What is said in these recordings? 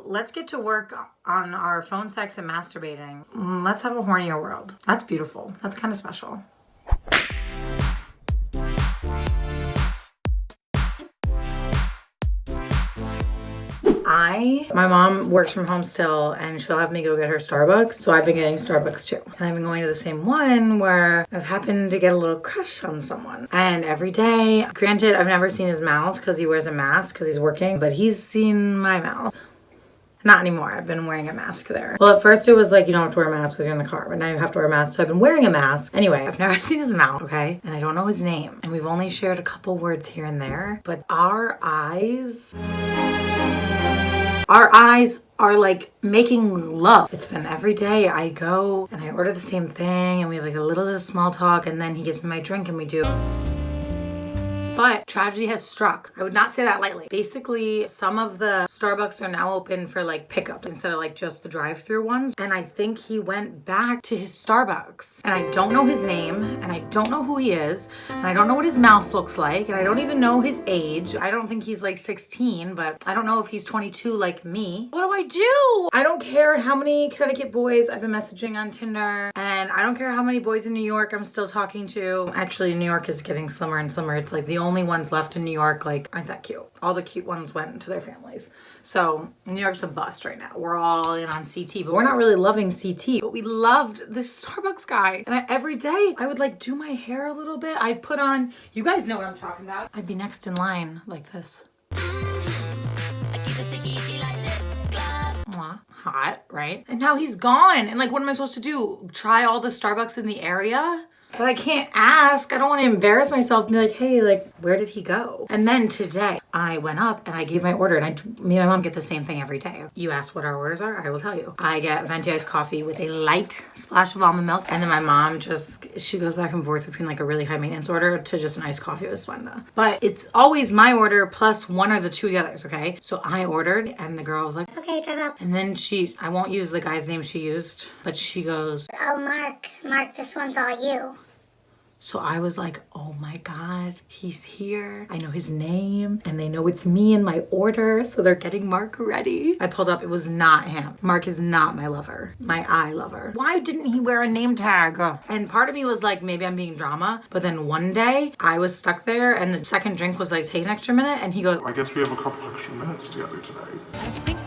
let's get to work on our phone sex and masturbating. Let's have a hornier world. That's beautiful. That's kind of special. My mom works from home still, and she'll have me go get her Starbucks. So I've been getting Starbucks too. And I've been going to the same one where I've happened to get a little crush on someone. And every day, granted, I've never seen his mouth because he wears a mask because he's working, but he's seen my mouth. Not anymore. I've been wearing a mask there. Well, at first it was like, you don't have to wear a mask because you're in the car, but now you have to wear a mask. So I've been wearing a mask. Anyway, I've never seen his mouth, okay? And I don't know his name. And we've only shared a couple words here and there, but our eyes are like making love. It's been every day I go and I order the same thing and we have like a little bit of small talk and then he gives me my drink and we do. But tragedy has struck. I would not say that lightly. Basically, some of the Starbucks are now open for like pickup instead of like just the drive-through ones. And I think he went back to his Starbucks. And I don't know his name and I don't know who he is. And I don't know what his mouth looks like. And I don't even know his age. I don't think he's like 16, but I don't know if he's 22 like me. What do I do? I don't care how many Connecticut boys I've been messaging on Tinder. And I don't care how many boys in New York I'm still talking to. Actually, New York is getting slimmer and slimmer. It's like the only ones left in New York, like, aren't that cute. All the cute ones went to their families. So New York's a bust right now. We're all in on CT, but we're not really loving CT. But we loved this Starbucks guy. And every day I would like do my hair a little bit. I'd put on, you guys know what I'm talking about. I'd be next in line like this. Mwah. Hot, right? And now he's gone. And like, what am I supposed to do? Try all the Starbucks in the area? But I can't ask. I don't want to embarrass myself and be like, hey, like, where did he go? And then today I went up and I gave my order and me and my mom get the same thing every day. You ask what our orders are, I will tell you. I get venti iced coffee with a light splash of almond milk. And then my mom she goes back and forth between like a really high maintenance order to just an iced coffee with Splenda. But it's always my order plus one or the two of the others, okay? So I ordered and the girl was like, okay, drive up. And then I won't use the guy's name she used, but she goes, oh, Mark, this one's all you. So I was like, oh my God, he's here. I know his name and they know it's me and my order. So they're getting Mark ready. I pulled up, it was not him. Mark is not my lover, my eye lover. Why didn't he wear a name tag? And part of me was like, maybe I'm being drama. But then one day I was stuck there and the second drink was like, take an extra minute. And he goes, I guess we have a couple extra minutes together today.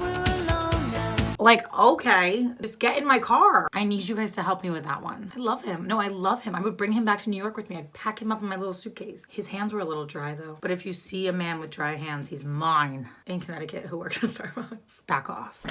like, okay, just get in my car. I need you guys to help me with that one. I love him. No, I love him. I would bring him back to New York with me. I'd pack him up in my little suitcase. His hands were a little dry though. But if you see a man with dry hands, he's mine in Connecticut who works at Starbucks. Back off.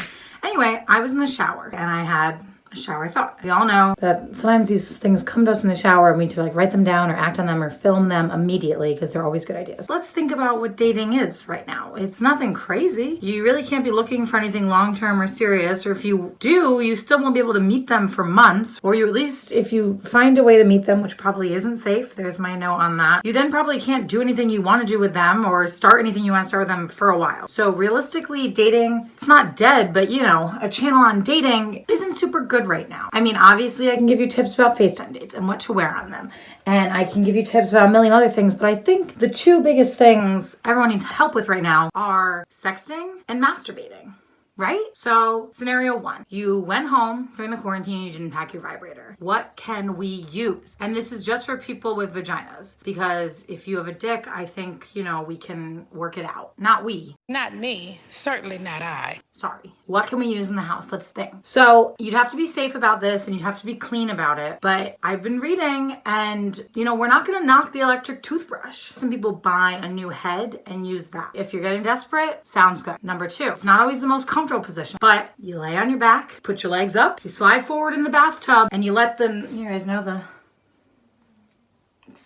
Anyway, I was in the shower and I had a shower thought. We all know that sometimes these things come to us in the shower and we need to like write them down or act on them or film them immediately because they're always good ideas. Let's think about what dating is right now. It's nothing crazy. You really can't be looking for anything long-term or serious, or if you do, you still won't be able to meet them for months, or you at least, if you find a way to meet them, which probably isn't safe, there's my note on that, you then probably can't do anything you want to do with them or start anything you want to start with them for a while. So realistically, dating, it's not dead, but you know, a channel on dating isn't super good right now. I mean, obviously I can give you tips about FaceTime dates and what to wear on them. And I can give you tips about a million other things, but I think the two biggest things everyone needs help with right now are sexting and masturbating. Right? So scenario one, you went home during the quarantine, you didn't pack your vibrator. What can we use? And this is just for people with vaginas, because if you have a dick, I think, you know, we can work it out. Not we. Not me. Certainly not I. Sorry. What can we use in the house? Let's think. So you'd have to be safe about this and you'd have to be clean about it. But I've been reading and, you know, we're not going to knock the electric toothbrush. Some people buy a new head and use that. If you're getting desperate, sounds good. Number two, it's not always the most comfortable position, but you lay on your back, put your legs up, you slide forward in the bathtub and you let them, you guys know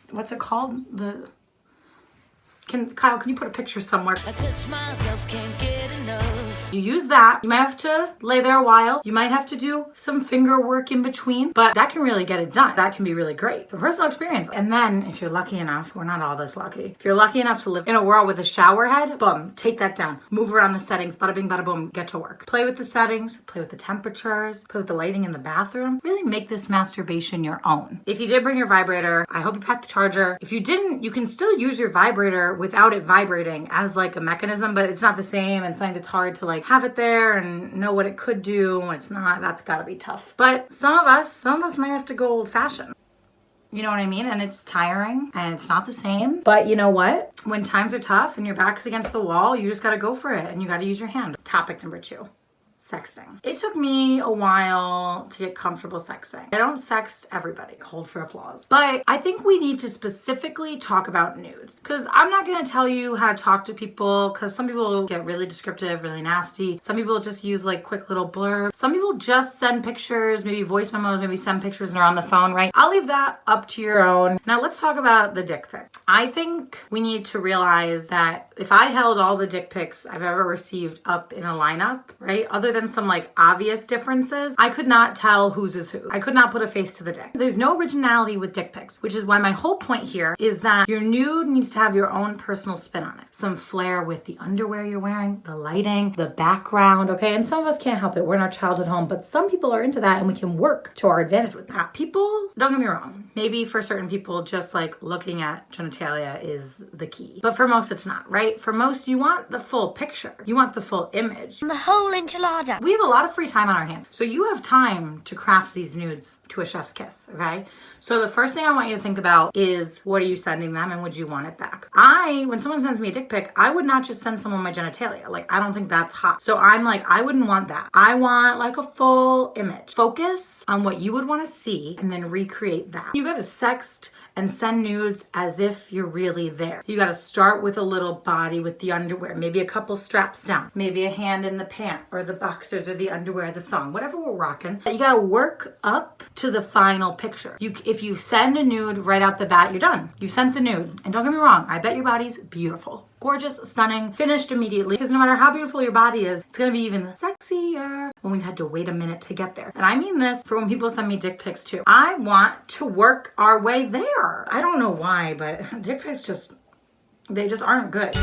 what's it called? Kyle, can you put a picture somewhere? I touch myself, can't get enough. You use that. You might have to lay there a while. You might have to do some finger work in between, but that can really get it done. That can be really great from personal experience. And then if you're lucky enough, we're not all this lucky. If you're lucky enough to live in a world with a shower head, boom, take that down. Move around the settings, bada bing, bada boom, get to work. Play with the settings, play with the temperatures, play with the lighting in the bathroom. Really make this masturbation your own. If you did bring your vibrator, I hope you packed the charger. If you didn't, you can still use your vibrator without it vibrating as like a mechanism, but it's not the same, and sometimes it's hard to like have it there and know what it could do when it's not. That's gotta be tough. But some of us might have to go old fashioned. You know what I mean? And it's tiring and it's not the same. But you know what? When times are tough and your back's against the wall, you just gotta go for it and you gotta use your hand. Topic number 2. Sexting. It took me a while to get comfortable sexting. I don't sext everybody. Hold for applause. But I think we need to specifically talk about nudes. Because I'm not going to tell you how to talk to people, because some people get really descriptive, really nasty. Some people just use like quick little blurbs. Some people just send pictures, maybe voice memos, maybe send pictures and are on the phone, right? I'll leave that up to your own. Now let's talk about the dick pic. I think we need to realize that if I held all the dick pics I've ever received up in a lineup, right? Other than some like obvious differences, I could not tell whose is who. I could not put a face to the dick. There's no originality with dick pics, which is why my whole point here is that your nude needs to have your own personal spin on it. Some flair with the underwear you're wearing, the lighting, the background, okay? And some of us can't help it. We're in our childhood home, but some people are into that and we can work to our advantage with that. People, don't get me wrong, maybe for certain people, just like looking at genitalia is the key. But for most, it's not, right? For most, you want the full picture. You want the full image. The whole enchilada. We have a lot of free time on our hands. So you have time to craft these nudes to a chef's kiss, okay? So the first thing I want you to think about is, what are you sending them and would you want it back? When someone sends me a dick pic, I would not just send someone my genitalia. Like, I don't think that's hot. So I'm like, I wouldn't want that. I want like a full image. Focus on what you would want to see and then recreate that. You gotta sext and send nudes as if you're really there. You gotta start with a little body with the underwear, maybe a couple straps down, maybe a hand in the pant or the boxers or the underwear, the thong, whatever we're rocking. You gotta work up to the final picture. If you send a nude right out the bat, you're done. You sent the nude. And don't get me wrong, I bet your body's beautiful. Gorgeous, stunning, finished immediately. Because no matter how beautiful your body is, it's gonna be even sexier when we've had to wait a minute to get there. And I mean this for when people send me dick pics too. I want to work our way there. I don't know why, but dick pics they just aren't good.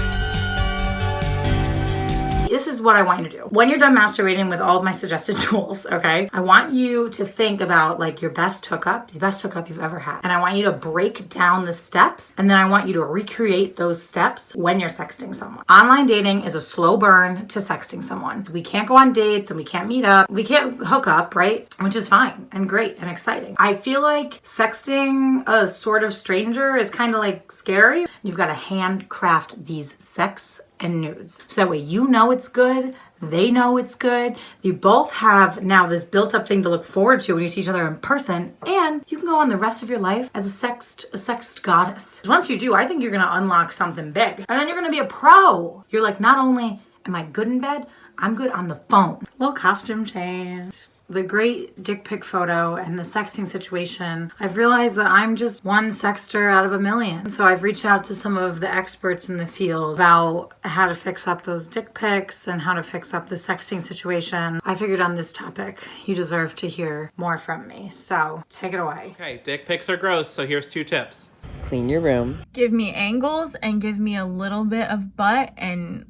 This is what I want you to do. When you're done masturbating with all of my suggested tools, okay, I want you to think about like your best hookup, the best hookup you've ever had. And I want you to break down the steps and then I want you to recreate those steps when you're sexting someone. Online dating is a slow burn to sexting someone. We can't go on dates and we can't meet up. We can't hook up, right? Which is fine and great and exciting. I feel like sexting a sort of stranger is kind of like scary. You've got to handcraft these sex and nudes. So that way you know it's good, they know it's good. You both have now this built up thing to look forward to when you see each other in person, and you can go on the rest of your life as a sexed goddess. Once you do, I think you're gonna unlock something big. And then you're gonna be a pro. You're like, not only am I good in bed, I'm good on the phone. Little costume change. The great dick pic photo and the sexting situation, I've realized that I'm just one sexter out of a million. So I've reached out to some of the experts in the field about how to fix up those dick pics and how to fix up the sexting situation. I figured on this topic, you deserve to hear more from me. So take it away. Okay, dick pics are gross, so here's 2 tips. Clean your room. Give me angles and give me a little bit of butt and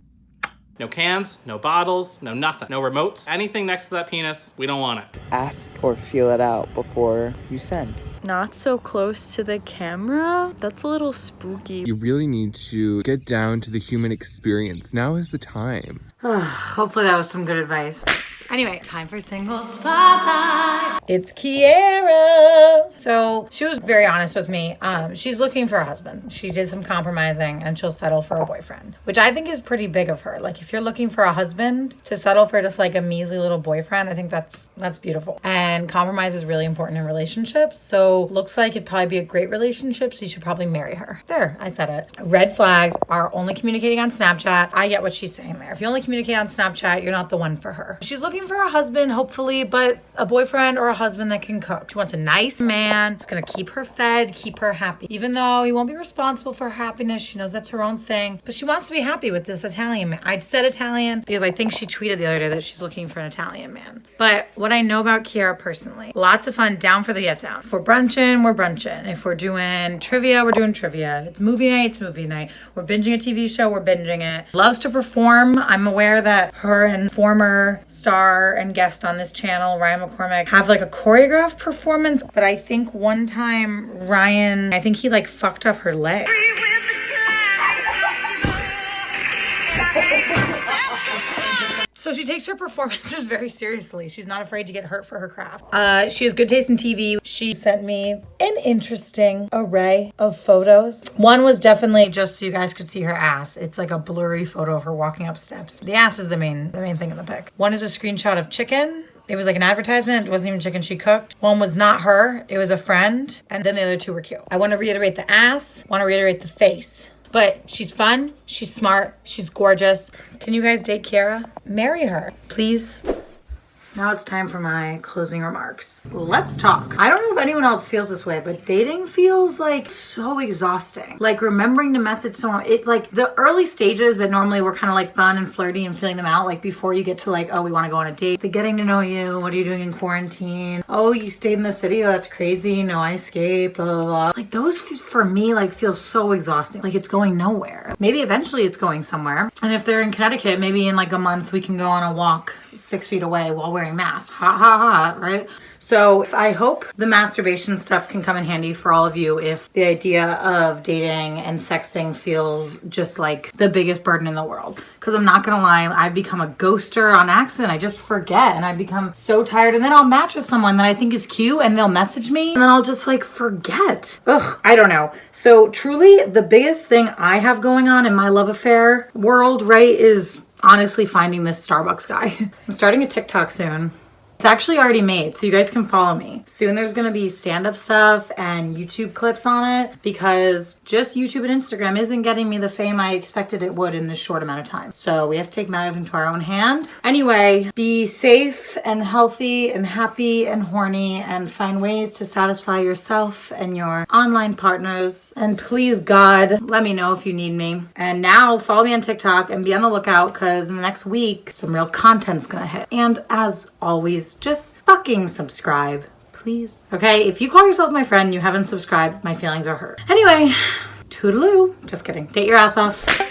No cans, no bottles, no nothing. No remotes, anything next to that penis, we don't want it. Ask or feel it out before you send. not so close to the camera. That's a little spooky. You really need to get down to the human experience. Now is the time. Hopefully that was some good advice. Anyway, time for single spotlight. It's Kiera. So she was very honest with me. She's looking for a husband. She did some compromising and she'll settle for a boyfriend, which I think is pretty big of her. Like if you're looking for a husband to settle for just like a measly little boyfriend, I think that's beautiful. And compromise is really important in relationships. So looks like it'd probably be a great relationship. So you should probably marry her. There, I said it. Red flags are only communicating on Snapchat. I get what she's saying there. If you only communicate on Snapchat, you're not the one for her. She's looking for a husband, hopefully, but a boyfriend or a husband that can cook. She wants a nice man who's gonna keep her fed, keep her happy. Even though he won't be responsible for her happiness, she knows that's her own thing, but she wants to be happy with this Italian man. I said Italian because I think she tweeted the other day that she's looking for an Italian man. But what I know about Kiara personally, lots of fun, down for the get down. If we're brunching, we're brunching. If we're doing trivia, we're doing trivia. If it's movie night, it's movie night. We're binging a TV show, we're binging it. Loves to perform. I'm aware that her and former star and guest on this channel, Ryan McCormick, have like a choreographed performance. But I think one time Ryan, I think he like fucked up her leg. So she takes her performances very seriously. She's not afraid to get hurt for her craft. She has good taste in TV. She sent me an interesting array of photos. One was definitely just so you guys could see her ass. It's like a blurry photo of her walking up steps. The ass is the main thing in the pic. One is a screenshot of chicken. It was like an advertisement. It wasn't even chicken she cooked. One was not her. It was a friend. And then the other two were cute. I want to reiterate the ass. Want to reiterate the face. But she's fun, she's smart, she's gorgeous. Can you guys date Kiara? Marry her, please. Now it's time for my closing remarks. Let's talk. I don't know if anyone else feels this way, but dating feels like so exhausting. Like remembering to message someone, it's like the early stages that normally were kind of like fun and flirty and feeling them out, like before you get to like, oh, we want to go on a date. The getting to know you, what are you doing in quarantine? Oh, you stayed in the city, oh, that's crazy, no, I escaped, blah, blah, blah. Like those for me like feel so exhausting. Like it's going nowhere. Maybe eventually it's going somewhere. And if they're in Connecticut, maybe in like a month we can go on a walk 6 feet away while wearing masks. Ha ha ha, right? So I hope the masturbation stuff can come in handy for all of you if the idea of dating and sexting feels just like the biggest burden in the world. Because I'm not gonna lie, I've become a ghoster on accident. I just forget and I become so tired, and then I'll match with someone that I think is cute and they'll message me and then I'll just like forget. Ugh, I don't know. So truly the biggest thing I have going on in my love affair world, right, is honestly finding this Starbucks guy. I'm starting a TikTok soon. It's actually already made, so you guys can follow me. Soon there's gonna be stand-up stuff and YouTube clips on it because just YouTube and Instagram isn't getting me the fame I expected it would in this short amount of time. So we have to take matters into our own hand. Anyway, be safe and healthy and happy and horny and find ways to satisfy yourself and your online partners. And please, God, let me know if you need me. And now follow me on TikTok and be on the lookout because in the next week, some real content's gonna hit. And as always, just fucking subscribe, please. Okay, if you call yourself my friend and you haven't subscribed, my feelings are hurt. Anyway, toodaloo. Just kidding. Date your ass off.